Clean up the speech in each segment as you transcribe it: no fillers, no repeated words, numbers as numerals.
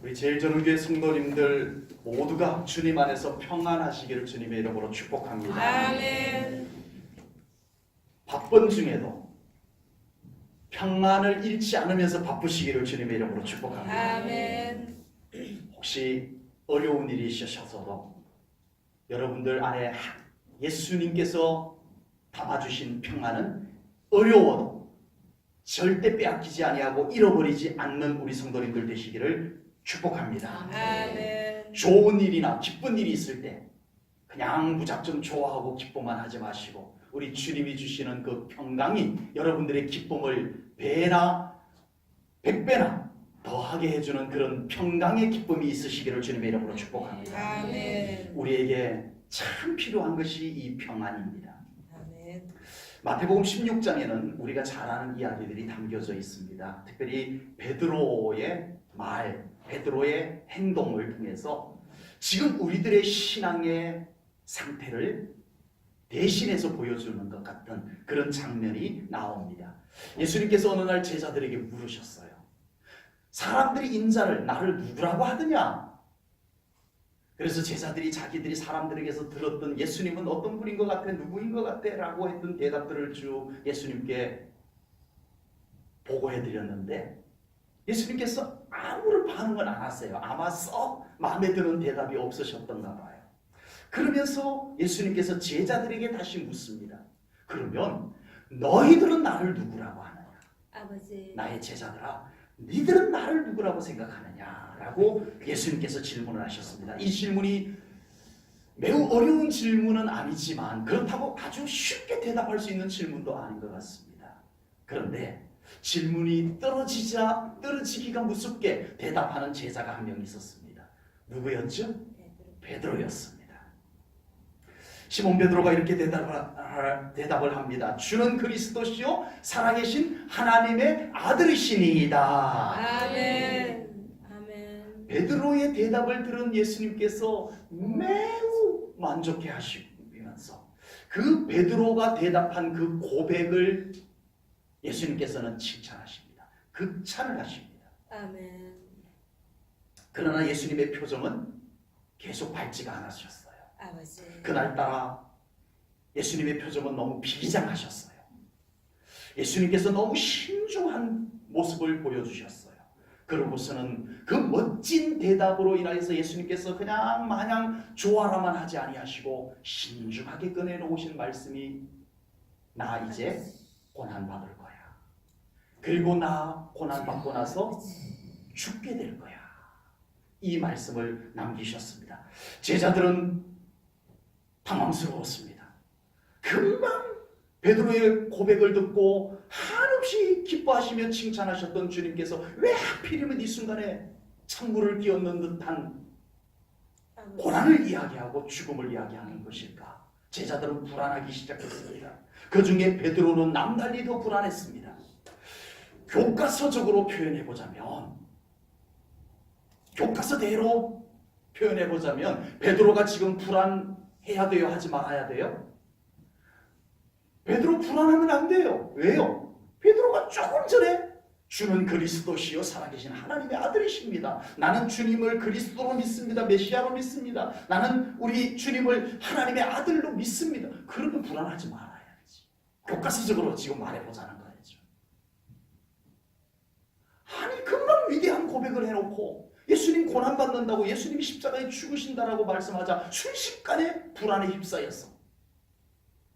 우리 제일전후교회 성도님들 모두가 주님 안에서 평안하시기를 주님의 이름으로 축복합니다. 아멘. 바쁜 중에도 평안을 잃지 않으면서 바쁘시기를 주님의 이름으로 축복합니다. 아멘. 혹시 어려운 일이 있으셔서도 여러분들 안에 예수님께서 담아주신 평안은 어려워도 절대 빼앗기지 아니하고 잃어버리지 않는 우리 성도님들 되시기를 축복합니다. 아멘. 좋은 일이나 기쁜 일이 있을 때 그냥 무작정 좋아하고 기뻐만 하지 마시고 우리 주님이 주시는 그 평강이 여러분들의 기쁨을 배나 백배나 더하게 해주는 그런 평강의 기쁨이 있으시기를 주님의 이름으로 축복합니다. 아멘. 우리에게 참 필요한 것이 이 평안입니다. 아멘. 마태복음 16장에는 우리가 잘 아는 이야기들이 담겨져 있습니다. 특별히 베드로의 말, 베드로의 행동을 통해서 지금 우리들의 신앙의 상태를 대신해서 보여주는 것 같은 그런 장면이 나옵니다. 예수님께서 어느 날 제자들에게 물으셨어요. 사람들이 인자를 나를 누구라고 하느냐? 그래서 제자들이 자기들이 사람들에게서 들었던 예수님은 어떤 분인 것 같아? 누구인 것 같아? 라고 했던 대답들을 쭉 예수님께 보고해드렸는데 예수님께서 아무런 반응을 안 하세요. 아마 썩 마음에 드는 대답이 없으셨던가 봐요. 그러면서 예수님께서 제자들에게 다시 묻습니다. 그러면 너희들은 나를 누구라고 하느냐? 아버지. 나의 제자들아, 니들은 나를 누구라고 생각하느냐? 라고 예수님께서 질문을 하셨습니다. 이 질문이 매우 어려운 질문은 아니지만 그렇다고 아주 쉽게 대답할 수 있는 질문도 아닌 것 같습니다. 그런데 질문이 떨어지기가 무섭게 대답하는 제자가 한 명 있었습니다. 누구였죠? 베드로였습니다. 시몬 베드로가 이렇게 대답을 합니다. 주는 그리스도시요 살아계신 하나님의 아들이시니이다. 아멘. 아멘. 베드로의 대답을 들은 예수님께서 매우 만족해 하시면서 그 베드로가 대답한 그 고백을 예수님께서는 칭찬하십니다. 극찬을 하십니다. 아멘. 그러나 예수님의 표정은 계속 밝지가 않으셨어요. 아버지. 그날따라 예수님의 표정은 너무 비장하셨어요. 예수님께서 너무 신중한 모습을 보여주셨어요. 그러고서는 그 멋진 대답으로 인하여서 예수님께서 그냥 마냥 좋아라만 하지 아니하시고 신중하게 꺼내놓으신 말씀이 나 이제 고난받을 거야. 그리고 나 고난받고 나서 죽게 될 거야. 이 말씀을 남기셨습니다. 제자들은 당황스러웠습니다. 금방 베드로의 고백을 듣고 한없이 기뻐하시며 칭찬하셨던 주님께서 왜 하필이면 이 순간에 찬물을 끼얹는 듯한 고난을 이야기하고 죽음을 이야기하는 것일까? 제자들은 불안하기 시작했습니다. 그 중에 베드로는 남달리 더 불안했습니다. 교과서적으로 표현해보자면 교과서대로 표현해보자면 베드로가 지금 불안해야 돼요? 하지 말아야 돼요? 베드로 불안하면 안 돼요. 왜요? 베드로가 조금 전에 주는 그리스도시요 살아계신 하나님의 아들이십니다. 나는 주님을 그리스도로 믿습니다. 메시아로 믿습니다. 나는 우리 주님을 하나님의 아들로 믿습니다. 그러면 불안하지 말아야지. 교과서적으로 지금 말해보자는 거죠. 아니 금방 위대한 고백을 해놓고 예수님 고난받는다고 예수님이 십자가에 죽으신다라고 말씀하자 순식간에 불안에 휩싸였어.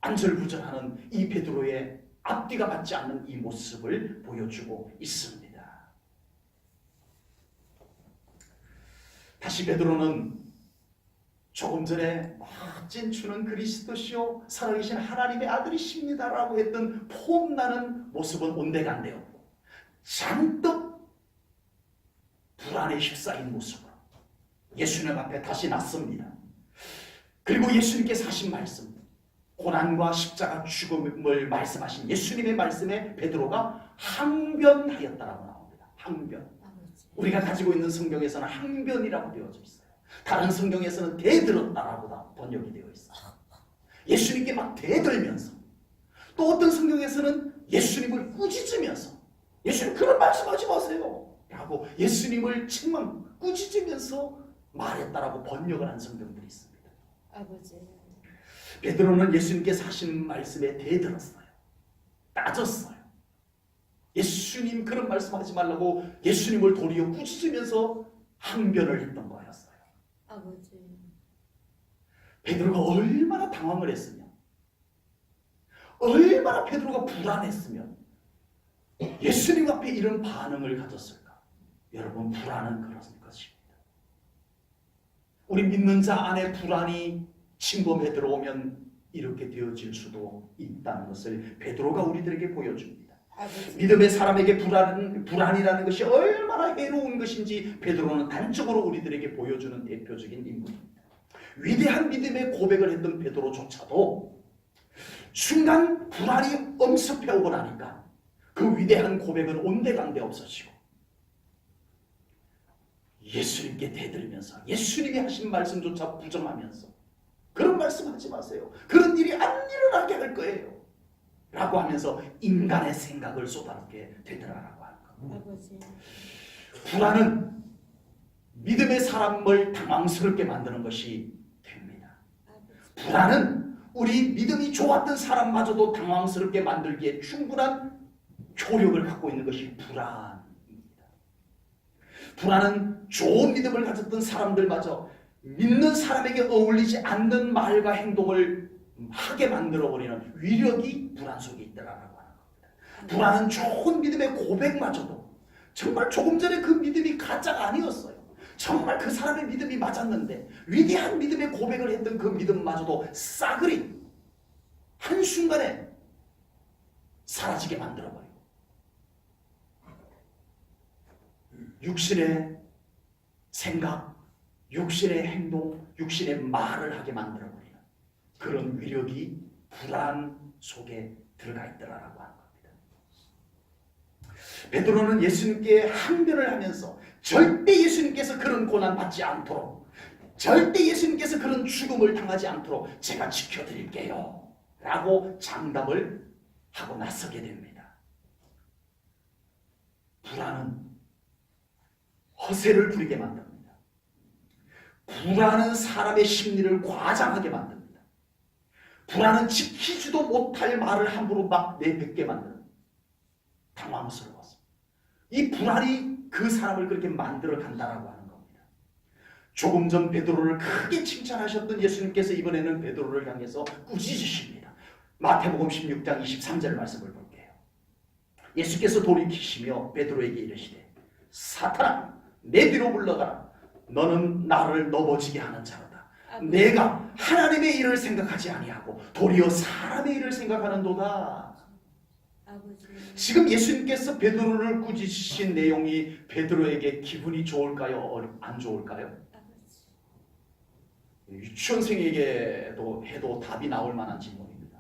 안절부절하는 이 베드로의 앞뒤가 맞지 않는 이 모습을 보여주고 있습니다. 다시 베드로는 조금 전에 멋진 주는 그리스도시요 살아계신 하나님의 아들이십니다라고 했던 폼나는 모습은 온데간데없고 잔뜩 불안에 휩싸인 모습으로 예수님 앞에 다시 났습니다. 그리고 예수님께서 하신 말씀, 고난과 십자가 죽음을 말씀하신 예수님의 말씀에 베드로가 항변하였다라고 나옵니다. 항변. 우리가 가지고 있는 성경에서는 항변이라고 되어져 있어요. 다른 성경에서는 대들었다라고 번역이 되어 있어요. 예수님께 막 대들면서, 또 어떤 성경에서는 예수님을 꾸짖으면서, 예수님 그런 말씀하지 마세요. 라고 예수님을 책망 꾸짖으면서 말했다라고 번역을 한 성경들이 있습니다. 아버지. 베드로는 예수님께서 하신 말씀에 대들었어요. 따졌어요. 예수님 그런 말씀하지 말라고 예수님을 도리어 꾸짖으면서 항변을 했던 거였어요. 아버지. 베드로가 얼마나 당황을 했으면, 얼마나 베드로가 불안했으면 예수님 앞에 이런 반응을 가졌을까? 여러분, 불안은 그런 것입니다. 우리 믿는 자 안에 불안이 침범해 들어오면 이렇게 되어질 수도 있다는 것을 베드로가 우리들에게 보여줍니다. 아버지. 믿음의 사람에게 불안이라는 것이 얼마나 해로운 것인지 베드로는 단적으로 우리들에게 보여주는 대표적인 인물입니다. 위대한 믿음의 고백을 했던 베드로조차도 순간 불안이 엄습해 오고 나니까 그 위대한 고백은 온데간데 없어지고 예수님께 대들면서 예수님이 하신 말씀조차 부정하면서 그런 말씀하지 마세요. 그런 일이 안 일어나게 할 거예요. 라고 하면서 인간의 생각을 쏟아붓게 되더라라고 하는 겁니다. 아버지. 불안은 믿음의 사람을 당황스럽게 만드는 것이 됩니다. 아버지. 불안은 우리 믿음이 좋았던 사람마저도 당황스럽게 만들기에 충분한 효력을 갖고 있는 것이 불안입니다. 불안은 좋은 믿음을 가졌던 사람들마저 믿는 사람에게 어울리지 않는 말과 행동을 하게 만들어버리는 위력이 불안 속에 있더라라고 하는 겁니다. 불안은 좋은 믿음의 고백마저도 정말 조금 전에 그 믿음이 가짜가 아니었어요. 정말 그 사람의 믿음이 맞았는데 위대한 믿음의 고백을 했던 그 믿음마저도 싸그리 한순간에 사라지게 만들어버리고 육신의 생각, 육신의 행동, 육신의 말을 하게 만들어버리는 그런 위력이 불안 속에 들어가 있더라라고 하는 겁니다. 베드로는 예수님께 항변을 하면서 절대 예수님께서 그런 고난 받지 않도록, 절대 예수님께서 그런 죽음을 당하지 않도록 제가 지켜드릴게요 라고 장담을 하고 나서게 됩니다. 불안은 허세를 부리게 만듭니다. 불안은 사람의 심리를 과장하게 만듭니다. 불안은 지키지도 못할 말을 함부로 막 내뱉게 만드는 당황스러워서 이 불안이 그 사람을 그렇게 만들어 간다라고 하는 겁니다. 조금 전 베드로를 크게 칭찬하셨던 예수님께서 이번에는 베드로를 향해서 꾸짖으십니다. 마태복음 16장 23절 말씀을 볼게요. 예수께서 돌이키시며 베드로에게 이르시되 사탄아 내 뒤로 물러가라. 너는 나를 넘어지게 하는 자로다. 내가 하나님의 일을 생각하지 아니하고 도리어 사람의 일을 생각하는도다. 아버지. 지금 예수님께서 베드로를 꾸짖으신 내용이 베드로에게 기분이 좋을까요? 안 좋을까요? 아버지. 유치원생에게도 해도 답이 나올 만한 질문입니다.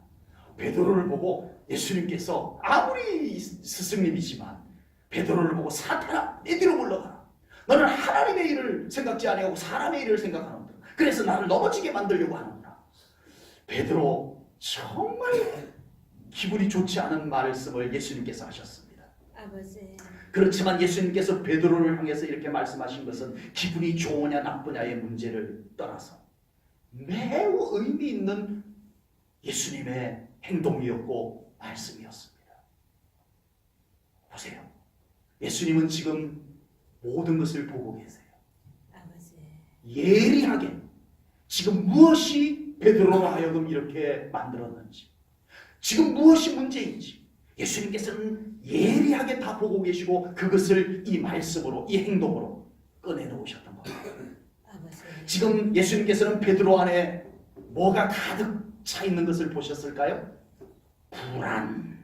베드로를 보고 예수님께서 아무리 스승님이지만 베드로를 보고 사탄아 내 뒤로 물러가라. 너는 하나님의 일을 생각지 아니하고 사람의 일을 생각하는다. 그래서 나를 넘어지게 만들려고 하는구나. 베드로 정말 기분이 좋지 않은 말씀을 예수님께서 하셨습니다. 아버지. 그렇지만 예수님께서 베드로를 향해서 이렇게 말씀하신 것은 기분이 좋으냐 나쁘냐의 문제를 떠나서 매우 의미 있는 예수님의 행동이었고 말씀이었습니다. 보세요. 예수님은 지금 모든 것을 보고 계세요. 아버지. 예리하게 지금 무엇이 베드로로 하여금 이렇게 만들었는지, 지금 무엇이 문제인지 예수님께서는 예리하게 다 보고 계시고 그것을 이 말씀으로, 이 행동으로 꺼내놓으셨던 겁니다. 아버지. 지금 예수님께서는 베드로 안에 뭐가 가득 차 있는 것을 보셨을까요? 불안.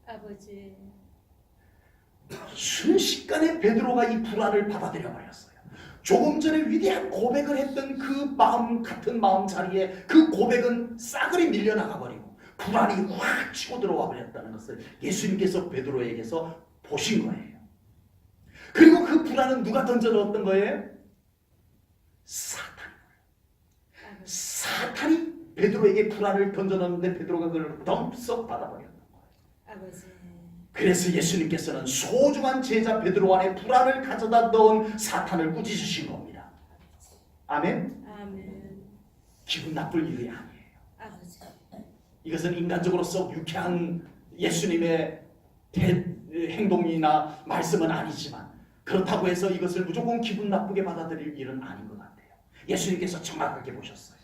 아버지. 순식간에 베드로가 이 불안을 받아들여 버렸어요. 조금 전에 위대한 고백을 했던 그 마음 같은 마음 자리에 그 고백은 싸그리 밀려나가 버리고 불안이 확 치고 들어와 버렸다는 것을 예수님께서 베드로에게서 보신 거예요. 그리고 그 불안은 누가 던져 넣었던 거예요? 사탄이 베드로에게 불안을 던져 넣었는데 베드로가 그걸 덤썩 받아버렸던 거예요. 아버지. 그래서 예수님께서는 소중한 제자 베드로 안에 불안을 가져다 넣은 사탄을 꾸짖으신 겁니다. 아멘? 아멘. 기분 나쁠 일이 아니에요. 아버지. 이것은 인간적으로서 유쾌한 예수님의 행동이나 말씀은 아니지만 그렇다고 해서 이것을 무조건 기분 나쁘게 받아들일 일은 아닌 것 같아요. 예수님께서 정확하게 보셨어요.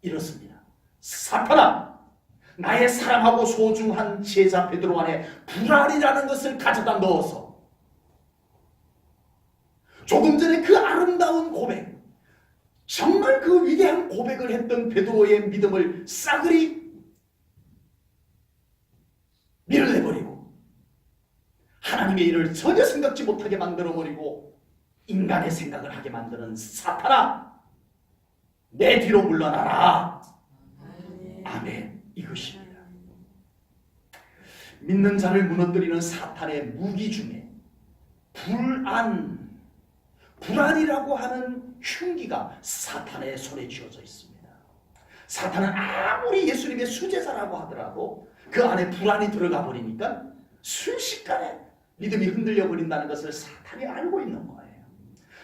이렇습니다. 사탄아, 나의 사랑하고 소중한 제자 베드로 안에 불안이라는 것을 가져다 넣어서 조금 전에 그 아름다운 고백, 정말 그 위대한 고백을 했던 베드로의 믿음을 싸그리 밀어내버리고 하나님의 일을 전혀 생각지 못하게 만들어버리고 인간의 생각을 하게 만드는 사탄아, 내 뒤로 물러나라. 아멘. 이것입니다. 믿는 자를 무너뜨리는 사탄의 무기 중에 불안이라고 하는 흉기가 사탄의 손에 쥐어져 있습니다. 사탄은 아무리 예수님의 수제자라고 하더라도 그 안에 불안이 들어가 버리니까 순식간에 믿음이 흔들려 버린다는 것을 사탄이 알고 있는 거예요.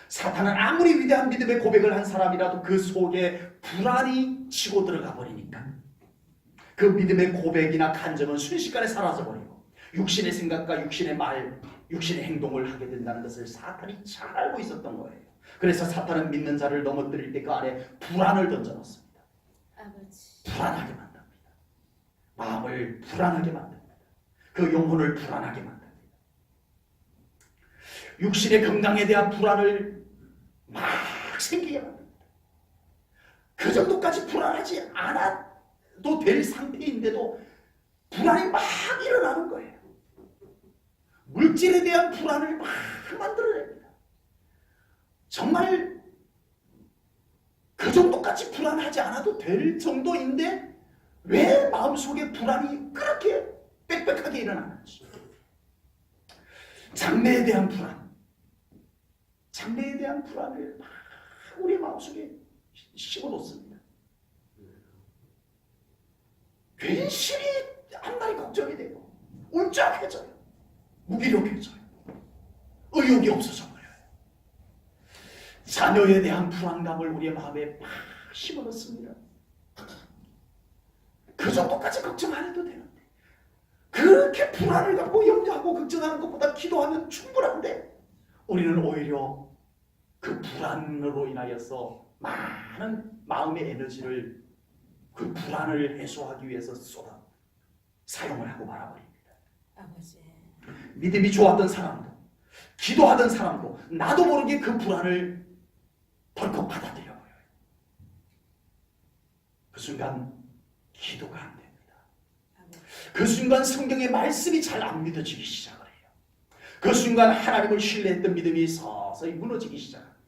사탄은 아무리 위대한 믿음의 고백을 한 사람이라도 그 속에 불안이 치고 들어가 버리니까 그 믿음의 고백이나 간증은 순식간에 사라져버리고 육신의 생각과 육신의 말, 육신의 행동을 하게 된다는 것을 사탄이 잘 알고 있었던 거예요. 그래서 사탄은 믿는 자를 넘어뜨릴 때 그 안에 불안을 던져놓습니다. 아버지. 불안하게 만듭니다. 마음을 불안하게 만듭니다. 그 영혼을 불안하게 만듭니다. 육신의 건강에 대한 불안을 막 생기게 만듭니다. 그 정도까지 불안하지 않아도 될 상태인데도 불안이 막 일어나는 거예요. 물질에 대한 불안을 막 만들어냅니다. 정말 그 정도까지 불안하지 않아도 될 정도인데 왜 마음속에 불안이 그렇게 빽빽하게 일어나는지. 장래에 대한 불안을 막 우리 마음속에 심어놓습니다. 괜시리 앞날이 걱정이 되고 울적해져요. 무기력해져요. 의욕이 없어져 버려요. 자녀에 대한 불안감을 우리의 마음에 막 심어놓습니다. 그 정도까지 걱정 안 해도 되는데 그렇게 불안을 갖고 염려하고 걱정하는 것보다 기도하면 충분한데 우리는 오히려 그 불안으로 인하여서 많은 마음의 에너지를 그 불안을 해소하기 위해서 사용을 하고 말아버립니다. 아버지. 믿음이 좋았던 사람도 기도하던 사람도 나도 모르게 그 불안을 덜컥 받아들여버려요. 그 순간 기도가 안 됩니다. 그 순간 성경의 말씀이 잘 안 믿어지기 시작을 해요. 그 순간 하나님을 신뢰했던 믿음이 서서히 무너지기 시작합니다.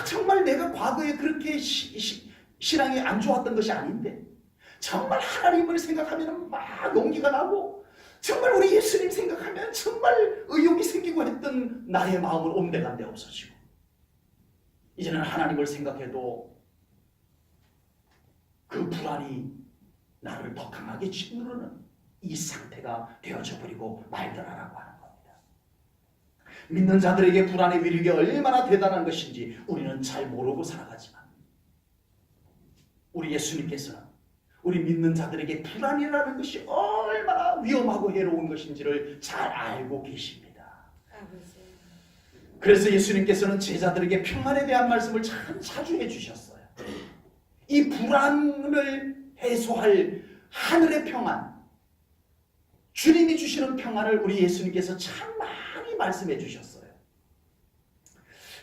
정말 내가 과거에 그렇게 신앙이 안 좋았던 것이 아닌데 정말 하나님을 생각하면 막 용기가 나고 정말 우리 예수님 생각하면 정말 의욕이 생기고 했던 나의 마음은 온데간데 없어지고 이제는 하나님을 생각해도 그 불안이 나를 더 강하게 짓누르는 이 상태가 되어져 버리고 말더라라고 하는 겁니다. 믿는 자들에게 불안의 위력이 얼마나 대단한 것인지 우리는 잘 모르고 살아가지만 우리 예수님께서는 우리 믿는 자들에게 불안이라는 것이 얼마나 위험하고 해로운 것인지를 잘 알고 계십니다. 아버지. 그래서 예수님께서는 제자들에게 평안에 대한 말씀을 참 자주 해주셨어요. 이 불안을 해소할 하늘의 평안, 주님이 주시는 평안을 우리 예수님께서 참 많이 말씀해 주셨어요.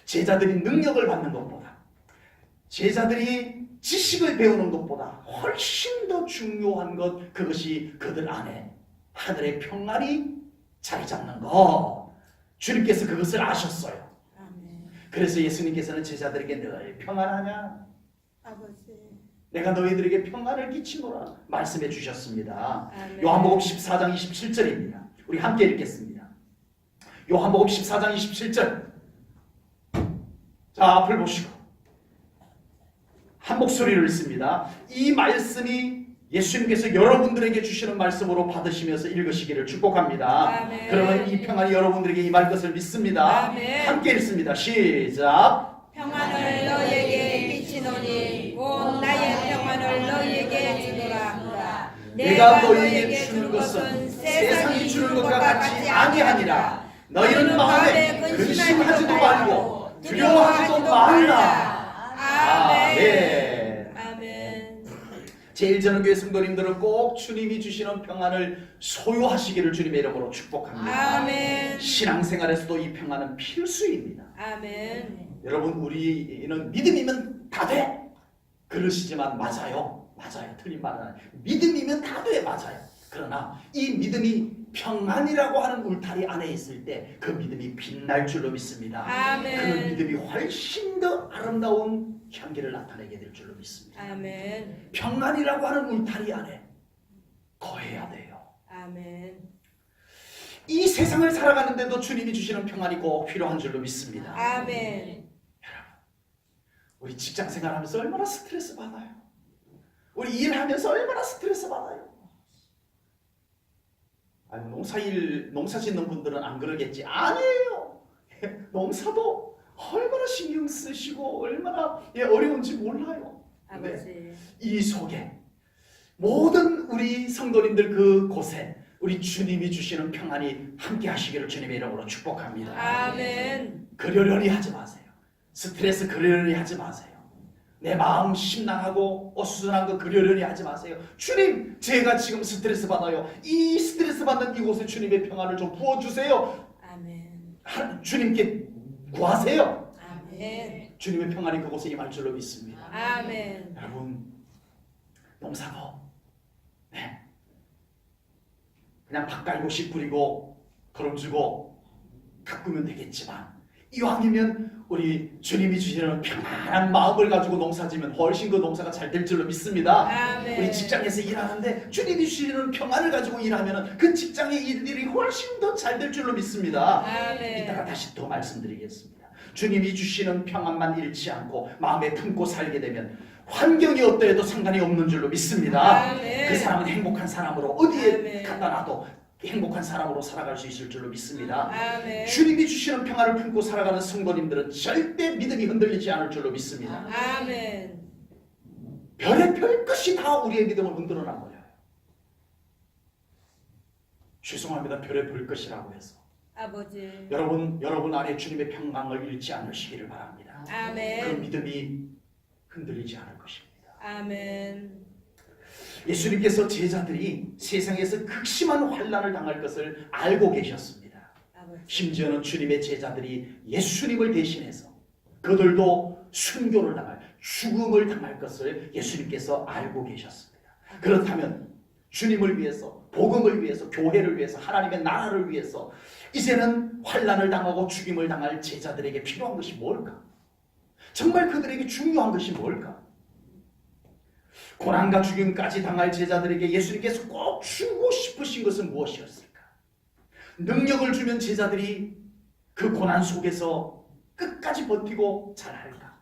제자들이 능력을 받는 것보다 제자들이 지식을 배우는 것보다 훨씬 더 중요한 것, 그것이 그들 안에 하늘의 평안이 자리 잡는 것. 주님께서 그것을 아셨어요. 아멘. 그래서 예수님께서는 제자들에게 늘 평안하냐? 아버지. 내가 너희들에게 평안을 끼치노라 말씀해 주셨습니다. 아멘. 요한복음 14장 27절입니다. 우리 함께 읽겠습니다. 요한복음 14장 27절. 자, 앞을 보시고 한 목소리를 읽습니다. 이 말씀이 예수님께서 여러분들에게 주시는 말씀으로 받으시면서 읽으시기를 축복합니다. 아멘. 그러면 이 평안이 여러분들에게 임할 것을 믿습니다. 아멘. 함께 읽습니다. 시작. 평안을 너희에게 끼치노니 곧 나의 평안을 너희에게 주노라 하노라. 내가 너희에게 주는 것은 세상이 주는 것과 같이 아니하니라. 너희는 마음에 근심하지도 말고 두려워하지도 말라. 아멘. 아멘. 제1전원교회 성도님들은 꼭 주님이 주시는 평안을 소유하시기를 주님의 이름으로 축복합니다. 아멘. 신앙생활에서도 이 평안은 필수입니다. 아멘. 여러분, 우리는 믿음이면 다 돼. 그러시지만 맞아요. 틀린 말은 아니에요. 믿음이면 다 돼. 맞아요. 그러나 이 믿음이 평안이라고 하는 울타리 안에 있을 때 그 믿음이 빛날 줄로 믿습니다. 아멘. 그 믿음이 훨씬 더 아름다운 향기를 나타내게 될 줄로 믿습니다. 아멘. 평안이라고 하는 울타리 안에 거해야 돼요. 아멘. 이 세상을 살아가는데도 주님이 주시는 평안이 꼭 필요한 줄로 믿습니다. 아멘. 우리 직장 생활하면서 얼마나 스트레스 받아요. 우리 일하면서 얼마나 스트레스 받아요. 아니, 농사 짓는 분들은 안 그러겠지. 아니에요. 농사도 얼마나 신경 쓰시고 얼마나 어려운지 몰라요. 근데 아버지. 이 속에 모든 우리 성도님들 그곳에 우리 주님이 주시는 평안이 함께 하시기를 주님의 이름으로 축복합니다. 아멘. 그러려니 하지 마세요. 스트레스 그러려니 하지 마세요. 내 마음 심란하고 어수선한 거 그러려니 하지 마세요. 주님, 제가 지금 스트레스 받아요. 이 스트레스 받는 이곳에 주님의 평안을 좀 부어주세요. 아멘. 주님께 구하세요. 아멘. 주님의 평안이 그곳에 임할 줄로 믿습니다. 아멘. 여러분, 농사도 그냥 밥 깔고 씨 뿌리고 거름 주고 가꾸면 되겠지만, 이왕이면 우리 주님이 주시는 평안한 마음을 가지고 농사지면 훨씬 그 농사가 잘 될 줄로 믿습니다. 아멘. 우리 직장에서 일하는데 주님이 주시는 평안을 가지고 일하면 그 직장의 일들이 훨씬 더 잘 될 줄로 믿습니다. 아멘. 이따가 다시 또 말씀드리겠습니다. 주님이 주시는 평안만 잃지 않고 마음에 품고 살게 되면 환경이 어떠해도 상관이 없는 줄로 믿습니다. 아멘. 그 사람은 행복한 사람으로 어디에 아멘. 갖다 놔도 행복한 사람으로 살아갈 수 있을 줄로 믿습니다. 아멘. 주님이 주시는 평안을 품고 살아가는 성도님들은 절대 믿음이 흔들리지 않을 줄로 믿습니다. 아멘. 별의 별것이 다 우리의 믿음을 흔들어 놔버려요. 죄송합니다. 별의 별것이라고 해서 아버지. 여러분 안에 주님의 평강을 잃지 않으시기를 바랍니다. 그 아멘. 믿음이 흔들리지 않을 것입니다. 아멘. 예수님께서 제자들이 세상에서 극심한 환난을 당할 것을 알고 계셨습니다. 아버지. 심지어는 주님의 제자들이 예수님을 대신해서 그들도 순교를 당할, 죽음을 당할 것을 예수님께서 알고 계셨습니다. 그렇다면 주님을 위해서, 복음을 위해서, 교회를 위해서, 하나님의 나라를 위해서 이제는 환난을 당하고 죽임을 당할 제자들에게 필요한 것이 뭘까? 정말 그들에게 중요한 것이 뭘까? 고난과 죽임까지 당할 제자들에게 예수님께서 꼭 주고 싶으신 것은 무엇이었을까? 능력을 주면 제자들이 그 고난 속에서 끝까지 버티고 잘할까?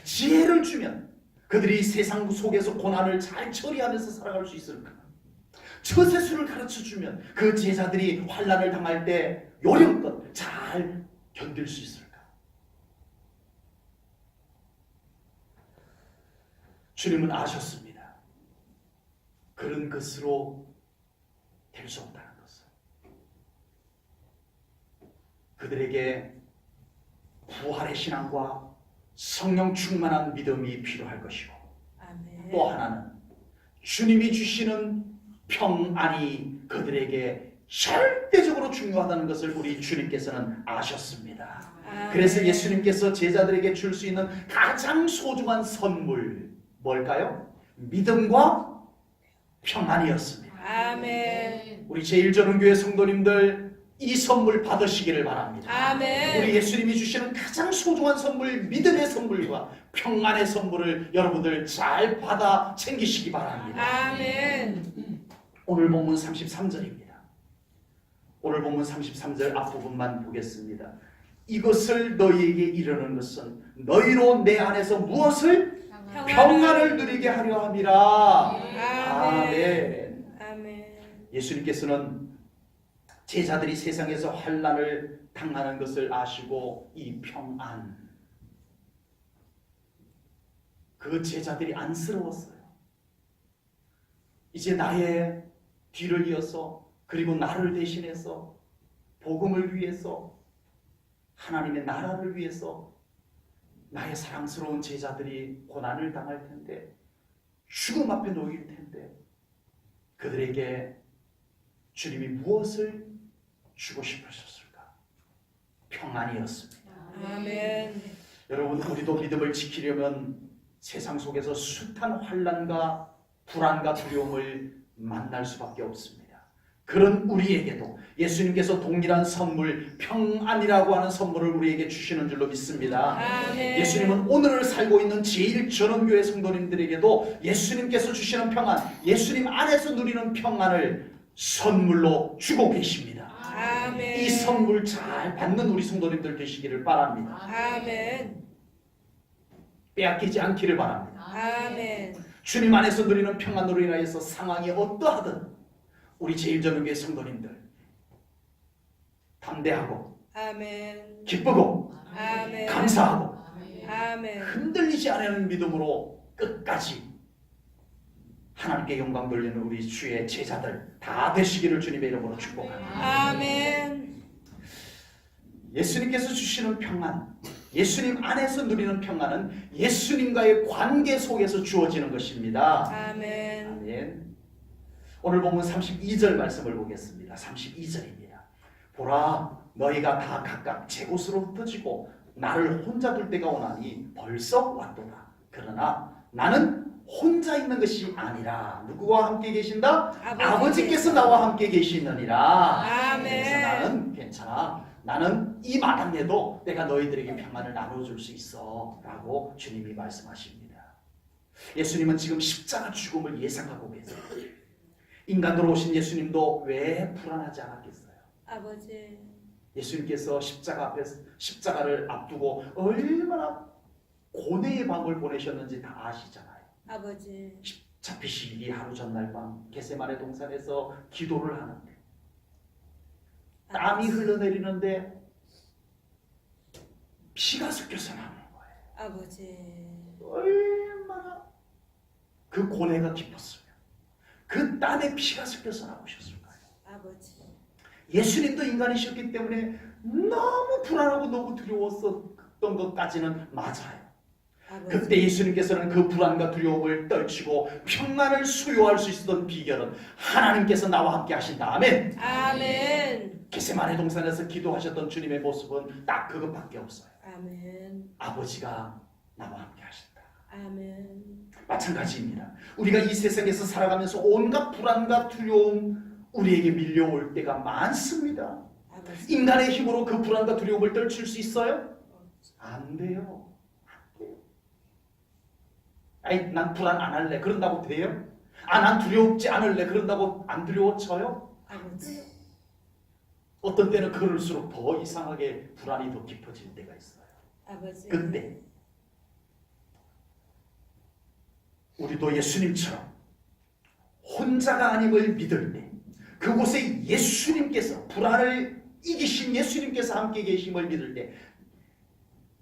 지혜를 주면 그들이 세상 속에서 고난을 잘 처리하면서 살아갈 수 있을까? 처세술을 가르쳐주면 그 제자들이 환난을 당할 때 요령껏 잘 견딜 수 있을까? 주님은 아셨습니다. 그런 것으로 될 수 없다는 것을. 그들에게 부활의 신앙과 성령 충만한 믿음이 필요할 것이고, 아멘. 또 하나는 주님이 주시는 평안이 그들에게 절대적으로 중요하다는 것을 우리 주님께서는 아셨습니다. 아멘. 그래서 예수님께서 제자들에게 줄 수 있는 가장 소중한 선물 뭘까요? 믿음과 평안이었습니다. 아멘. 우리 제1전원교회 성도님들 이 선물 받으시기를 바랍니다. 아멘. 우리 예수님이 주시는 가장 소중한 선물, 믿음의 선물과 평안의 선물을 여러분들 잘 받아 챙기시기 바랍니다. 아멘. 오늘 본문 33절입니다. 오늘 본문 33절 앞부분만 보겠습니다. 이것을 너희에게 이르는 것은 너희로 내 안에서 무엇을 평안을 누리게 하려 함이라. 아멘. 아멘. 아멘. 예수님께서는 제자들이 세상에서 환난을 당하는 것을 아시고 이 평안, 그 제자들이 안쓰러웠어요. 이제 나의 뒤를 이어서 그리고 나를 대신해서 복음을 위해서 하나님의 나라를 위해서 나의 사랑스러운 제자들이 고난을 당할 텐데 죽음 앞에 놓일 텐데 그들에게 주님이 무엇을 주고 싶으셨을까? 평안이었습니다. 아멘. 여러분, 우리도 믿음을 지키려면 세상 속에서 숱한 환난과 불안과 두려움을 만날 수밖에 없습니다. 그런 우리에게도 예수님께서 동일한 선물, 평안이라고 하는 선물을 우리에게 주시는 줄로 믿습니다. 아멘. 예수님은 오늘을 살고 있는 제1전원교회 성도님들에게도 예수님께서 주시는 평안, 예수님 안에서 누리는 평안을 선물로 주고 계십니다. 아멘. 이 선물 잘 받는 우리 성도님들 되시기를 바랍니다. 아멘. 빼앗기지 않기를 바랍니다. 아멘. 주님 안에서 누리는 평안으로 인하여서 상황이 어떠하든 우리 제1전원교회 성도님들 담대하고 아멘. 기쁘고 아멘. 감사하고 아멘. 흔들리지 않는 믿음으로 끝까지 하나님께 영광 돌리는 우리 주의 제자들 다 되시기를 주님의 이름으로 축복합니다. 아멘. 예수님께서 주시는 평안, 예수님 안에서 누리는 평안은 예수님과의 관계 속에서 주어지는 것입니다. 아멘. 아멘. 오늘 본문 32절 말씀을 보겠습니다. 32절입니다. 보라, 너희가 다 각각 제 곳으로 흩어지고 나를 혼자 둘 때가 오나니 벌써 왔도다. 그러나 나는 혼자 있는 것이 아니라 누구와 함께 계신다? 아버지께서 나와 함께 계시느니라. 아멘. 그래서 나는 괜찮아. 나는 이 마당에도 내가 너희들에게 평안을 나눠줄 수 있어 라고 주님이 말씀하십니다. 예수님은 지금 십자가 죽음을 예상하고 계세요. 인간으로 오신 예수님도 왜 불안하지 않았겠어요? 아버지. 예수님께서 십자가를 앞두고 얼마나 고뇌의 밤을 보내셨는지 다 아시잖아요. 아버지. 잡히시기 하루 전날 밤 겟세마네 동산에서 기도를 하는데 땀이 흘러내리는데 피가 섞여서 나오는 거예요. 아버지. 얼마나 그 고뇌가 깊었으면 그 땀에 피가 섞여서 나오셨을까요? 아버지. 예수님도 인간이셨기 때문에 너무 불안하고 너무 두려웠었던 것까지는 맞아요. 아버지. 그때 예수님께서는 그 불안과 두려움을 떨치고 평안을 수요할 수 있었던 비결은 하나님께서 나와 함께 하신다. 아멘. 아멘. 겟세마네 동산에서 기도하셨던 주님의 모습은 딱 그것밖에 없어요. 아멘. 아버지가 나와 함께 하신다. 아멘. 마찬가지입니다. 우리가 이 세상에서 살아가면서 온갖 불안과 두려움 우리에게 밀려올 때가 많습니다. 아버지. 인간의 힘으로 그 불안과 두려움을 떨칠 수 있어요? 안 돼요. 아이, 난 불안 안 할래. 그런다고 돼요? 아, 난 두렵지 않을래. 그런다고 안 두려워져요? 아버지. 어떤 때는 그럴수록 더 이상하게 불안이 더 깊어질 때가 있어요. 아버지. 그때 우리도 예수님처럼 혼자가 아님을 믿을 때 그곳에 예수님께서 불안을 이기신 예수님께서 함께 계심을 믿을 때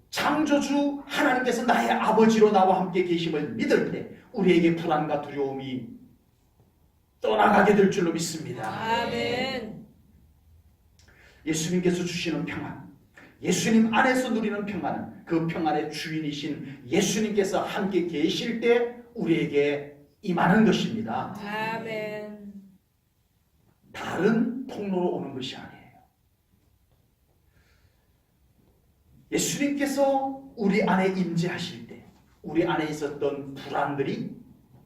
창조주 하나님께서 나의 아버지로 나와 함께 계심을 믿을 때 우리에게 불안과 두려움이 떠나가게 될 줄로 믿습니다. 아멘. 예수님께서 주시는 평안, 예수님 안에서 누리는 평안은 그 평안의 주인이신 예수님께서 함께 계실 때 우리에게 임하는 것입니다. 아멘. 다른 통로로 오는 것이 아니에요. 예수님께서 우리 안에 임재하실 때 우리 안에 있었던 불안들이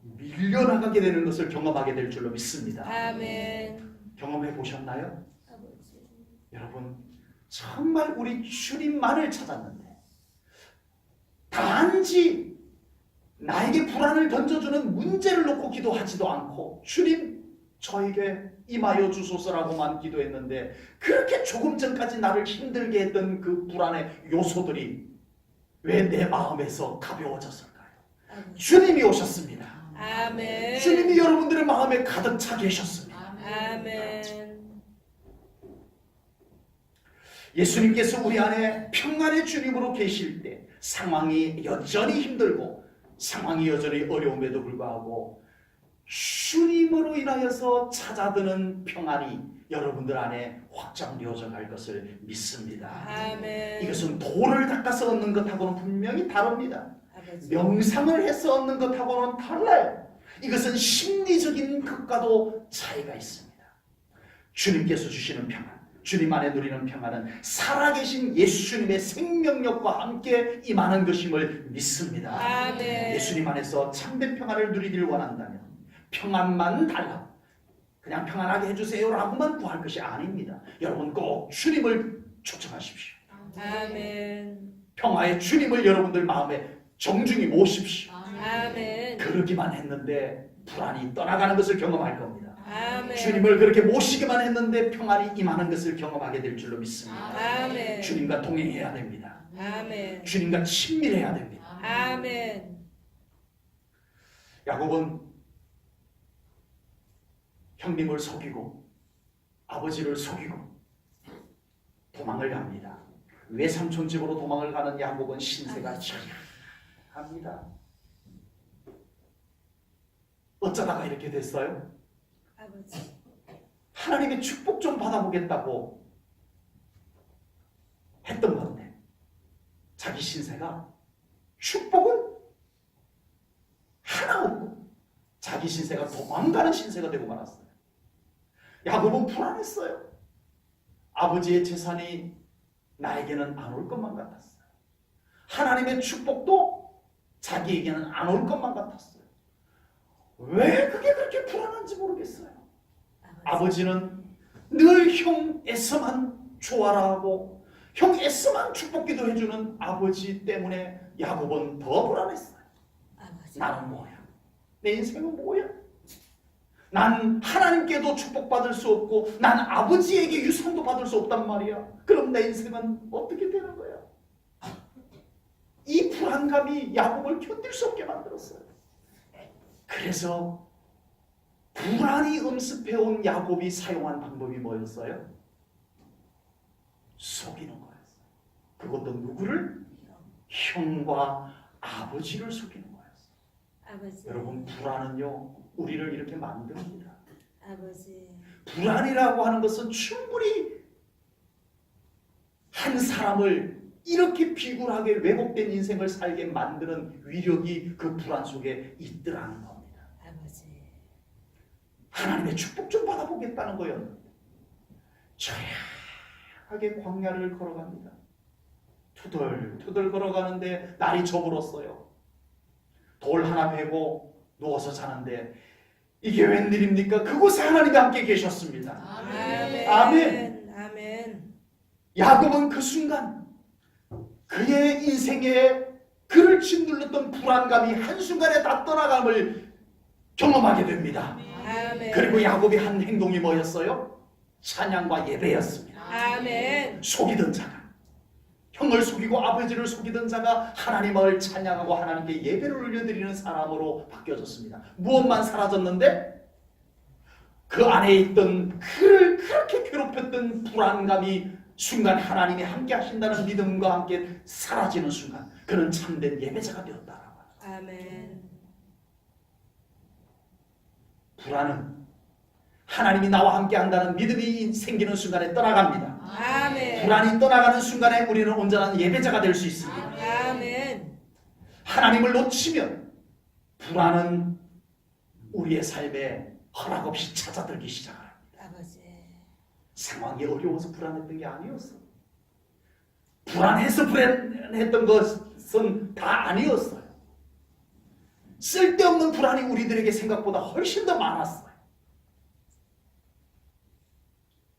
밀려나가게 되는 것을 경험하게 될 줄로 믿습니다. 아멘. 경험해 보셨나요? 아버지. 여러분, 정말 우리 주님만을 찾았는데 단지 나에게 불안을 던져주는 문제를 놓고 기도하지도 않고 주님 저에게 임하여 주소서라고만 기도했는데 그렇게 조금 전까지 나를 힘들게 했던 그 불안의 요소들이 왜 내 마음에서 가벼워졌을까요? 주님이 오셨습니다. 아멘. 주님이 여러분들의 마음에 가득 차 계셨습니다. 아멘. 예수님께서 우리 안에 평안의 주님으로 계실 때 상황이 여전히 힘들고 상황이 여전히 어려움에도 불구하고 주님으로 인하여서 찾아드는 평안이 여러분들 안에 확장되어져 갈 것을 믿습니다. 아멘. 이것은 돌을 닦아서 얻는 것하고는 분명히 다릅니다. 아버지. 명상을 해서 얻는 것하고는 달라요. 이것은 심리적인 것과도 차이가 있습니다. 주님께서 주시는 평안, 주님 안에 누리는 평안은 살아계신 예수님의 생명력과 함께 임하는 것임을 믿습니다. 아멘. 예수님 안에서 참된 평안을 누리기를 원한다면 평안만 달라고 그냥 평안하게 해주세요라고만 구할 것이 아닙니다. 여러분 꼭 주님을 초청하십시오. 아멘. 평화의 주님을 여러분들 마음에 정중히 모십시오. 아멘. 그러기만 했는데 불안이 떠나가는 것을 경험할 겁니다. 아멘. 주님을 그렇게 모시기만 했는데 평안이 임하는 것을 경험하게 될 줄로 믿습니다. 아멘. 주님과 동행해야 됩니다. 아멘. 주님과 친밀해야 됩니다. 아멘. 야곱은 형님을 속이고 아버지를 속이고 도망을 갑니다. 외삼촌 집으로 도망을 가는 야곱은 신세가 처량합니다. 어쩌다가 이렇게 됐어요? 아버지. 하나님의 축복 좀 받아보겠다고 했던 건데 자기 신세가 축복은 하나 없고 자기 신세가 도망가는 신세가 되고 말았어요. 야곱은 불안했어요. 아버지의 재산이 나에게는 안 올 것만 같았어요. 하나님의 축복도 자기에게는 안 올 것만 같았어요. 왜 그게 그렇게 불안한지 모르겠어요. 아버지는 늘 형 에서만 좋아라 하고 형 에서만 축복기도 해주는 아버지 때문에 야곱은 더 불안했어요. 아버지. 나는 뭐야? 내 인생은 뭐야? 난 하나님께도 축복받을 수 없고 난 아버지에게 유산도 받을 수 없단 말이야. 그럼 내 인생은 어떻게 되는 거야? 이 불안감이 야곱을 견딜 수 없게 만들었어요. 그래서 불안이 음습해온 야곱이 사용한 방법이 뭐였어요? 속이는 거였어요. 그것도 누구를? 형과 아버지를 속이는 거였어요. 아버지. 여러분 불안은요 우리를 이렇게 만듭니다. 아버지. 불안이라고 하는 것은 충분히 한 사람을 이렇게 비굴하게 왜곡된 인생을 살게 만드는 위력이 그 불안 속에 있더라는 겁니다. 아버지. 하나님의 축복 좀 받아보겠다는 거였는데 조용하게 광야를 걸어갑니다. 투덜투덜 걸어가는데 날이 저물었어요. 돌 하나 베고 누워서 자는데 이게 웬일입니까? 그곳에 하나님이 함께 계셨습니다. 아멘. 아멘. 아멘. 야곱은 그 순간 그의 인생에 그를 짓눌렀던 불안감이 한순간에 다 떠나감을 경험하게 됩니다. 아멘. 그리고 야곱이 한 행동이 뭐였어요? 찬양과 예배였습니다. 아멘. 속이던 자가 형을 속이고 아버지를 속이던 자가 하나님을 찬양하고 하나님께 예배를 올려드리는 사람으로 바뀌어졌습니다. 무엇만 사라졌는데 그 안에 있던 그를 그렇게 괴롭혔던 불안감이 순간 하나님이 함께 하신다는 믿음과 함께 사라지는 순간 그는 참된 예배자가 되었다라고 합니다. 아멘. 불안은 하나님이 나와 함께 한다는 믿음이 생기는 순간에 떠나갑니다. 아멘. 불안이 떠나가는 순간에 우리는 온전한 예배자가 될 수 있습니다. 아멘. 하나님을 놓치면 불안은 우리의 삶에 허락 없이 찾아들기 시작합니다. 아버지. 상황이 어려워서 불안했던 게 아니었어. 불안해서 불안했던 것은 다 아니었어요. 쓸데없는 불안이 우리들에게 생각보다 훨씬 더 많았어요.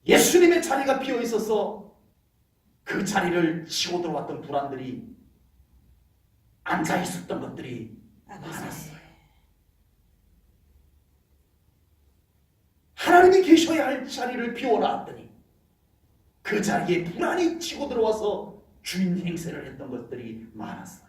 예수님의 자리가 비어 있어서 그 자리를 치고 들어왔던 불안들이 앉아 있었던 것들이 많았어요. 하나님이 계셔야 할 자리를 비워놨더니 그 자리에 불안이 치고 들어와서 주인 행세를 했던 것들이 많았어요.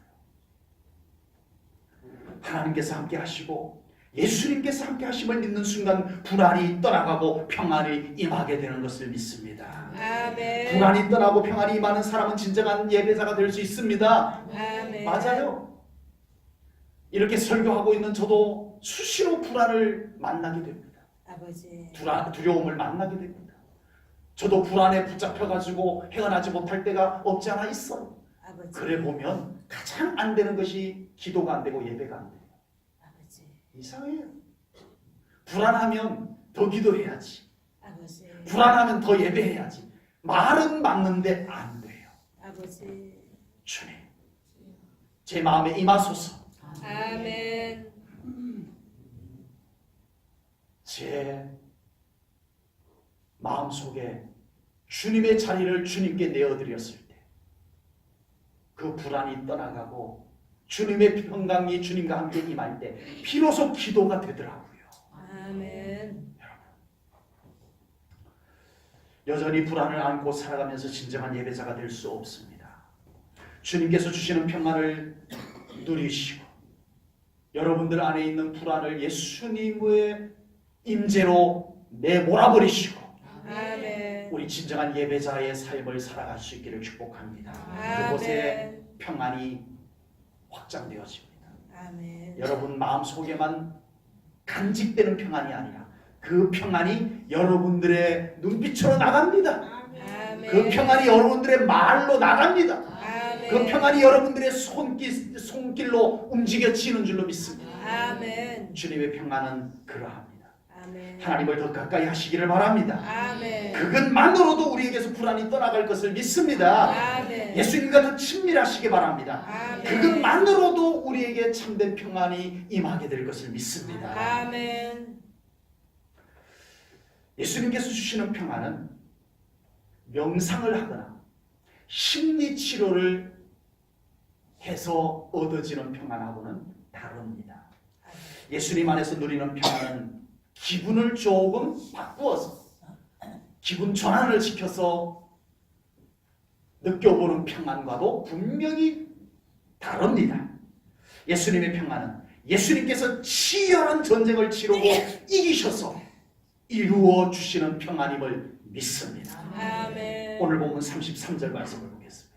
하나님께서 함께 하시고 예수님께서 함께 하심을 믿는 순간 불안이 떠나가고 평안이 임하게 되는 것을 믿습니다. 아멘. 불안이 떠나고 평안이 임하는 사람은 진정한 예배자가 될 수 있습니다. 아멘. 맞아요. 이렇게 설교하고 있는 저도 수시로 불안을 만나게 됩니다. 아버지. 두려움을 만나게 됩니다. 저도 불안에 붙잡혀가지고 헤어나지 못할 때가 없지 않아 있어요. 아버지. 그래 보면 가장 안 되는 것이 기도가 안 되고 예배가 안 돼요. 아버지. 이상해요. 불안하면 더 기도해야지. 아버지. 불안하면 더 예배해야지. 말은 맞는데 안 돼요. 아버지. 주님, 제 마음에 임하소서. 아멘. 제 마음속에 주님의 자리를 주님께 내어드렸을 때 그 불안이 떠나가고 주님의 평강이 주님과 함께 임할 때 비로소 기도가 되더라고요. 아멘. 여전히 불안을 안고 살아가면서 진정한 예배자가 될 수 없습니다. 주님께서 주시는 평안을 누리시고 여러분들 안에 있는 불안을 예수님의 임재로 내몰아버리시고 아멘. 우리 진정한 예배자의 삶을 살아갈 수 있기를 축복합니다. 그곳에 평안이 확장되어집니다. 아멘. 여러분 마음속에만 간직되는 평안이 아니라 그 평안이 여러분들의 눈빛으로 나갑니다. 아멘. 그 평안이 여러분들의 말로 나갑니다. 아멘. 그 평안이 여러분들의 손길로 움직여지는 줄로 믿습니다. 아멘. 주님의 평안은 그러합니다. 아멘. 하나님을 더 가까이 하시기를 바랍니다. 아멘. 그것만으로도 우리에게서 불안이 떠나갈 것을 믿습니다. 아멘. 예수님과 더 친밀하시기 바랍니다. 아멘. 그것만으로도 우리에게 참된 평안이 임하게 될 것을 믿습니다. 아멘. 예수님께서 주시는 평안은 명상을 하거나 심리 치료를 해서 얻어지는 평안하고는 다릅니다. 예수님 안에서 누리는 평안은 기분을 조금 바꾸어서 기분 전환을 시켜서 느껴보는 평안과도 분명히 다릅니다. 예수님의 평안은 예수님께서 치열한 전쟁을 치르고 이기셔서 이루어 주시는 평안임을 믿습니다. 아멘. 오늘 본문 33절 말씀을 보겠습니다.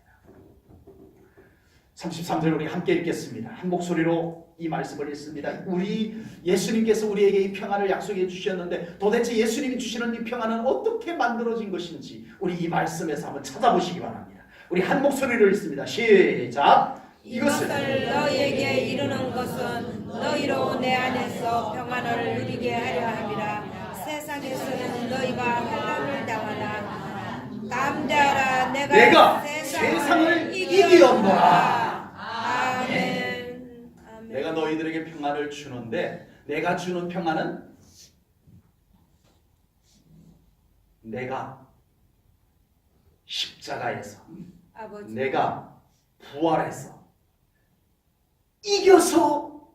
33절 우리 함께 읽겠습니다. 한 목소리로 이 말씀을 읽습니다. 우리 예수님께서 우리에게 이 평안을 약속해 주셨는데 도대체 예수님이 주시는 이 평안은 어떻게 만들어진 것인지 우리 이 말씀에서 한번 찾아보시기 바랍니다. 우리 한 목소리로 읽습니다. 시작. 이것을 너희에게 이루는 것은 너희로 내 안에서 평안을 누리게 하려 함이라. 세상에서는 너희가 환난을 당하나 담대하라. 내가 세상을 이기었노라. 아멘. 아멘. 내가 너희들에게 평안을 주는데 내가 주는 평안은 내가 십자가에서 아버지. 내가 부활해서 이겨서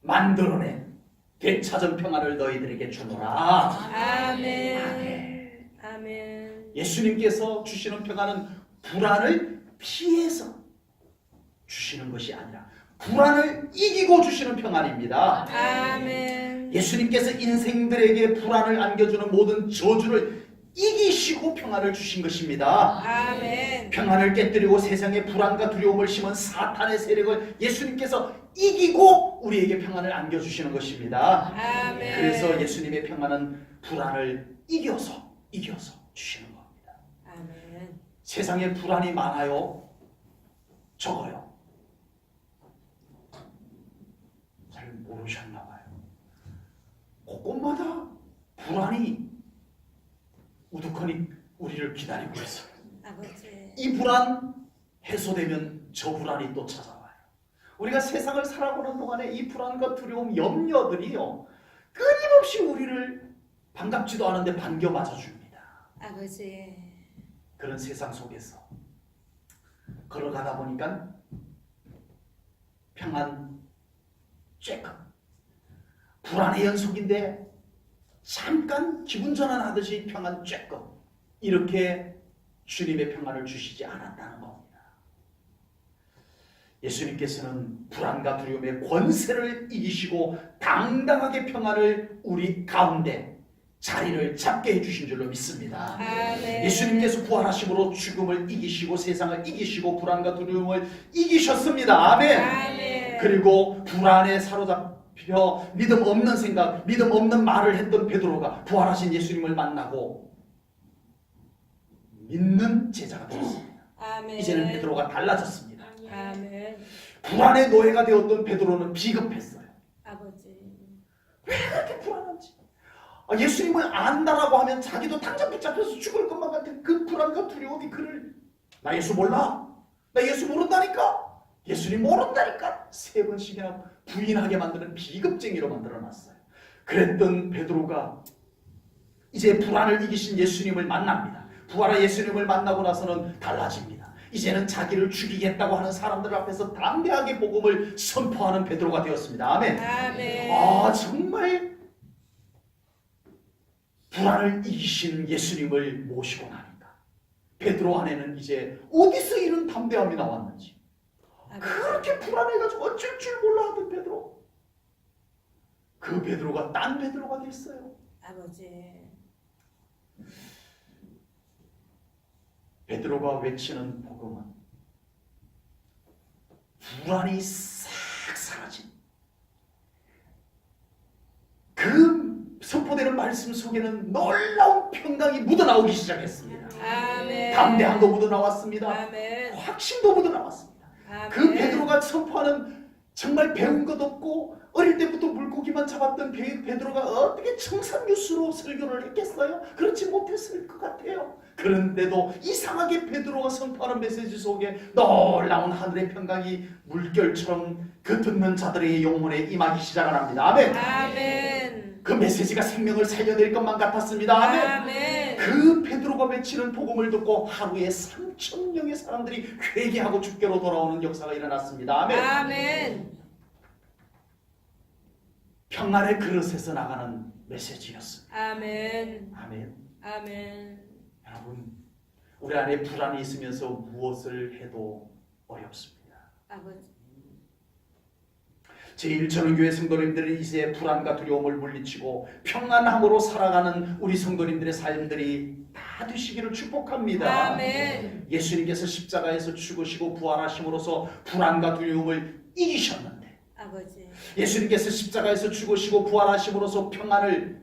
만들어낸 되찾은 평안을 너희들에게 주노라. 아멘. 아멘. 아멘. 예수님께서 주시는 평안은 불안을 피해서 주시는 것이 아니라 불안을 이기고 주시는 평안입니다. 아멘. 예수님께서 인생들에게 불안을 안겨주는 모든 저주를 이기시고 평안을 주신 것입니다. 아멘. 평안을 깨뜨리고 세상에 불안과 두려움을 심은 사탄의 세력을 예수님께서 이기고 우리에게 평안을 안겨주시는 것입니다. 아멘. 그래서 예수님의 평안은 불안을 이겨서 주시는 겁니다. 아멘. 세상에 불안이 많아요? 적어요? 잘 모르셨나 봐요. 곳곳마다 불안이 우두커니 우리를 기다리고 있어요. 아버지. 이 불안 해소되면 저 불안이 또 찾아와요. 우리가 세상을 살아가는 동안에 이 불안과 두려움, 염려들이요 끊임없이 우리를 반갑지도 않은데 반겨 맞아줍니다. 아버지. 그런 세상 속에서 걸어가다 보니까 평안 쬐끔 불안의 연속인데 잠깐 기분 전환하듯이 평안 쬐끔 이렇게 주님의 평안을 주시지 않았다는 겁니다. 예수님께서는 불안과 두려움의 권세를 이기시고 당당하게 평안을 우리 가운데 자리를 잡게 해주신 줄로 믿습니다. 아멘. 예수님께서 부활하심으로 죽음을 이기시고 세상을 이기시고 불안과 두려움을 이기셨습니다. 아멘. 아멘. 그리고 불안에 사로잡혀 믿음 없는 생각, 믿음 없는 말을 했던 베드로가 부활하신 예수님을 만나고 믿는 제자가 되었습니다. 아멘. 이제는 베드로가 달라졌습니다. 아멘. 불안의 노예가 되었던 베드로는 비겁했어요. 아버지. 왜 그렇게 불안한지. 예수님을 안다라고 하면 자기도 당장 붙잡혀서 죽을 것만 같은 그 불안과 두려움이 그를 나 예수 몰라? 나 예수 모른다니까? 예수님 모른다니까? 3번씩이나 부인하게 만드는 비겁쟁이로 만들어놨어요. 그랬던 베드로가 이제 불안을 이기신 예수님을 만납니다. 부활한 예수님을 만나고 나서는 달라집니다. 이제는 자기를 죽이겠다고 하는 사람들 앞에서 담대하게 복음을 선포하는 베드로가 되었습니다. 아멘. 아멘. 정말 불안을 이기신 예수님을 모시고 나니까 베드로 안에는 이제 어디서 이런 담대함이 나왔는지, 그렇게 불안해가지고 어쩔 줄 몰라 하던 베드로, 그 베드로가 딴 베드로가 됐어요. 아버지. 베드로가 외치는 복음은 불안이 싹 사라진 그 선포되는 말씀 속에는 놀라운 평강이 묻어나오기 시작했습니다. 아멘. 담대함도 묻어나왔습니다. 아멘. 확신도 묻어나왔습니다. 아멘. 그 베드로가 선포하는 정말 배운 것 없고 어릴 때부터 물고기만 잡았던 베드로가 어떻게 청산유수로 설교를 했겠어요? 그렇지 못했을 것 같아요. 그런데도 이상하게 베드로가 선포하는 메시지 속에 놀라운 하늘의 평강이 물결처럼 그 듣는 자들의 영혼에 임하기 시작을 합니다. 아멘. 아멘. 그 메시지가 생명을 살려낼 것만 같았습니다. 아멘. 아멘. 그 베드로가 외치는 복음을 듣고 하루에 3,000명의 사람들이 회개하고 주께로 돌아오는 역사가 일어났습니다. 아멘. 아멘. 평안의 그릇에서 나가는 메시지였습니다. 아멘. 아멘. 아멘. 여러분, 우리 안에 불안이 있으면서 무엇을 해도 어렵습니다. 아버지. 제1천은교회 성도님들이 이제 불안과 두려움을 물리치고 평안함으로 살아가는 우리 성도님들의 삶들이 다 되시기를 축복합니다. 아멘. 예수님께서 십자가에서 죽으시고 부활하심으로써 불안과 두려움을 이기셨는데, 아버지. 예수님께서 십자가에서 죽으시고 부활하심으로써 평안을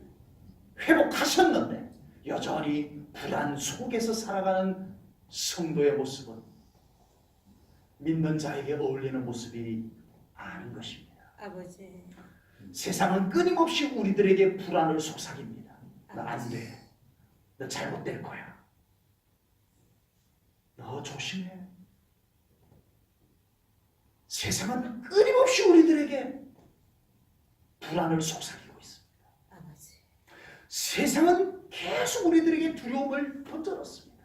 회복하셨는데 여전히 불안 속에서 살아가는 성도의 모습은 믿는 자에게 어울리는 모습이 아닌 것입니다. 아버지. 세상은 끊임없이 우리들에게 불안을 속삭입니다. 너 안 돼. 너 잘못될 거야. 너 조심해. 세상은 끊임없이 우리들에게 불안을 속삭이고 있습니다. 아버지. 세상은 계속 우리들에게 두려움을 던져놨습니다.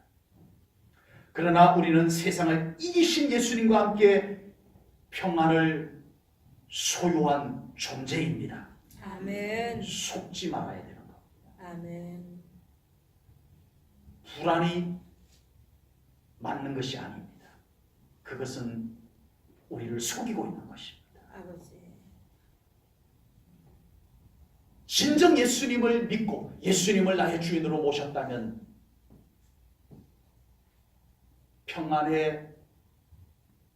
그러나 우리는 세상을 이기신 예수님과 함께 평안을 소유한 존재입니다. 아멘. 속지 말아야 되는 겁니다. 아멘. 불안이 맞는 것이 아닙니다. 그것은 우리를 속이고 있는 것입니다. 아버지. 진정 예수님을 믿고 예수님을 나의 주인으로 모셨다면 평안에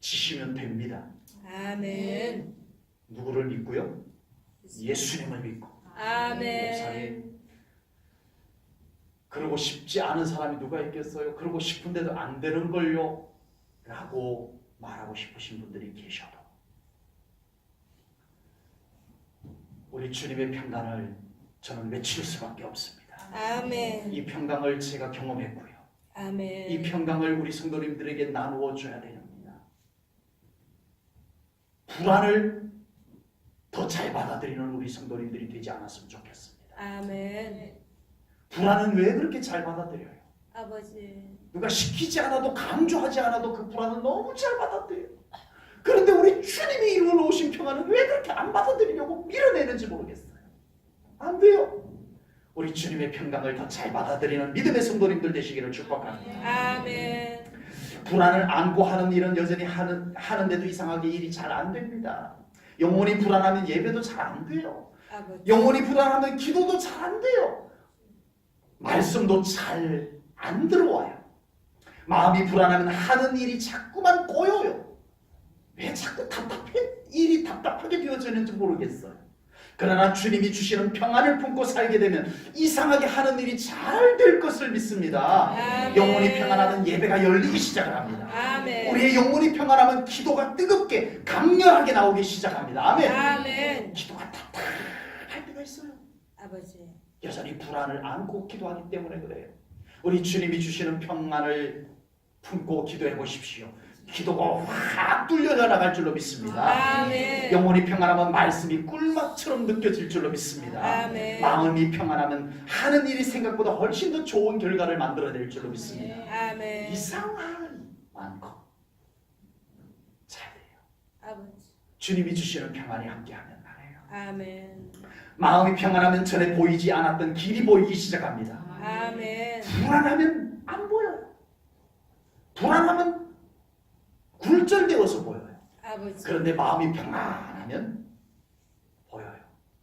지시면 됩니다. 아멘. 누구를 믿고요? 예수님을 믿고. 아멘. 목사님, 그러고 싶지 않은 사람이 누가 있겠어요? 그러고 싶은데도 안 되는 걸요? 라고 말하고 싶으신 분들이 계셔도 우리 주님의 평강을 저는 외칠 수밖에 없습니다. 아멘. 이 평강을 제가 경험했고요. 아멘. 이 평강을 우리 성도님들에게 나누어 줘야 됩니다. 불안을 더 잘 받아들이는 우리 성도님들이 되지 않았으면 좋겠습니다. 아멘. 불안은 왜 그렇게 잘 받아들여요? 아버지. 누가 시키지 않아도 강조하지 않아도 그 불안은 너무 잘 받아들여요. 그런데 우리 주님이 이루어 놓으신 평안은 왜 그렇게 안 받아들이려고 밀어내는지 모르겠어요. 안 돼요. 우리 주님의 평강을 더 잘 받아들이는 믿음의 성도님들 되시기를 축복합니다. 아멘. 불안을 안고 하는 일은 여전히 하는데도 이상하게 일이 잘 안 됩니다. 영혼이 불안하면 예배도 잘 안 돼요. 아버지. 영혼이 불안하면 기도도 잘 안 돼요. 말씀도 잘 안 들어와요. 마음이 불안하면 하는 일이 자꾸만 꼬여요. 왜 자꾸 일이 답답하게 되어지는지 모르겠어요. 그러나 주님이 주시는 평안을 품고 살게 되면 이상하게 하는 일이 잘 될 것을 믿습니다. 아멘. 영혼이 평안하면 예배가 열리기 시작을 합니다. 아멘. 우리의 영혼이 평안하면 기도가 뜨겁게 강렬하게 나오기 시작합니다. 아멘. 아멘. 기도가 답답할 때가 있어요. 아버지. 여전히 불안을 안고 기도하기 때문에 그래요. 우리 주님이 주시는 평안을 품고 기도해 보십시오. 기도가 확 뚫려 나갈 줄로 믿습니다. 아멘. 영혼이 평안하면 말씀이 꿀맛처럼 느껴질 줄로 믿습니다. 아멘. 마음이 평안하면 하는 일이 생각보다 훨씬 더 좋은 결과를 만들어낼 줄로 믿습니다. 아멘. 이상한 많고 잘 돼요. 아버지. 주님이 주시는 평안이 함께하면 나아요. 아멘. 마음이 평안하면 전에 보이지 않았던 길이 보이기 시작합니다. 아멘. 불안하면 안 보여요. 불안하면 굴절되어서 보여요. 아버지. 그런데 마음이 평안하면 보여요.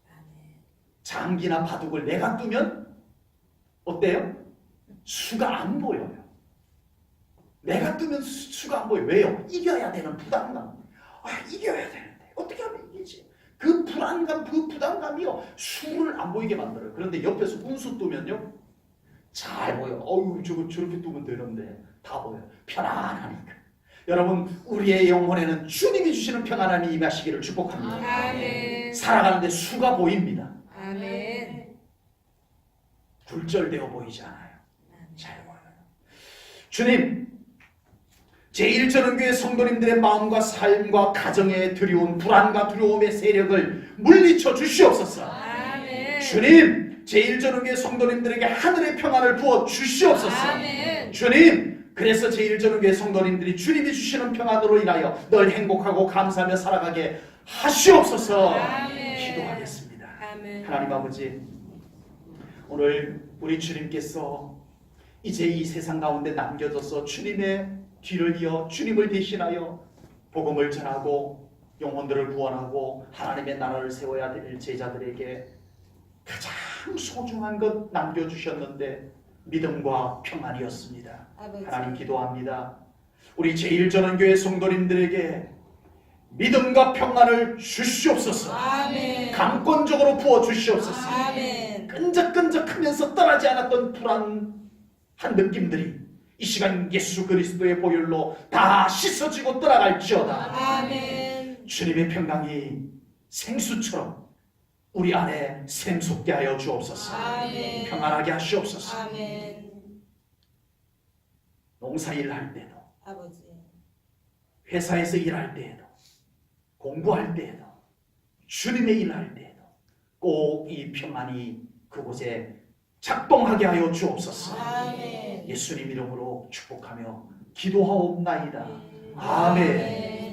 아멘. 장기나 바둑을 내가 뜨면 어때요? 수가 안 보여요. 내가 뜨면 수가 안 보여요. 왜요? 이겨야 되는 부담감. 이겨야 되는데 어떻게 하면 이기지? 그 불안감, 그 부담감이요 수를 안 보이게 만들어요. 그런데 옆에서 운수 뜨면요 잘 보여. 저렇게 뜨면 되는데 다 보여요. 편안하니까. 여러분, 우리의 영혼에는 주님이 주시는 평안함이 임하시기를 축복합니다. 아멘. 살아가는데 수가 보입니다. 아멘. 굴절되어 보이지 않아요. 잘 보여요. 주님, 제1전원교회 성도님들의 마음과 삶과 가정에 들여온 불안과 두려움의 세력을 물리쳐 주시옵소서. 아멘. 주님, 제1전원교회 성도님들에게 하늘의 평안을 부어 주시옵소서. 아멘. 주님, 그래서 제1전원교회 성도님들이 주님이 주시는 평안으로 인하여 늘 행복하고 감사하며 살아가게 하시옵소서. 아멘. 기도하겠습니다. 아멘. 하나님 아버지, 오늘 우리 주님께서 이제 이 세상 가운데 남겨져서 주님의 뒤를 이어 주님을 대신하여 복음을 전하고 영혼들을 구원하고 하나님의 나라를 세워야 될 제자들에게 가장 소중한 것 남겨주셨는데 믿음과 평안이었습니다. 아버지. 하나님 기도합니다. 우리 제1전원교회 성도님들에게 믿음과 평안을 주시옵소서. 아멘. 강권적으로 부어주시옵소서. 아멘. 끈적끈적하면서 떠나지 않았던 불안한 느낌들이 이 시간 예수 그리스도의 보혈로 다 씻어지고 떠나갈지어다. 아멘. 주님의 평강이 생수처럼 우리 안에 샘솟게 하여 주옵소서. 아멘. 평안하게 하시옵소서. 아멘. 농사일 할 때도, 아버지. 회사에서 일할 때에도, 공부할 때에도, 주님의 일할 때에도 꼭 이 평안이 그곳에 작동하게 하여 주옵소서. 아멘. 예수님 이름으로 축복하며 기도하옵나이다. 아멘.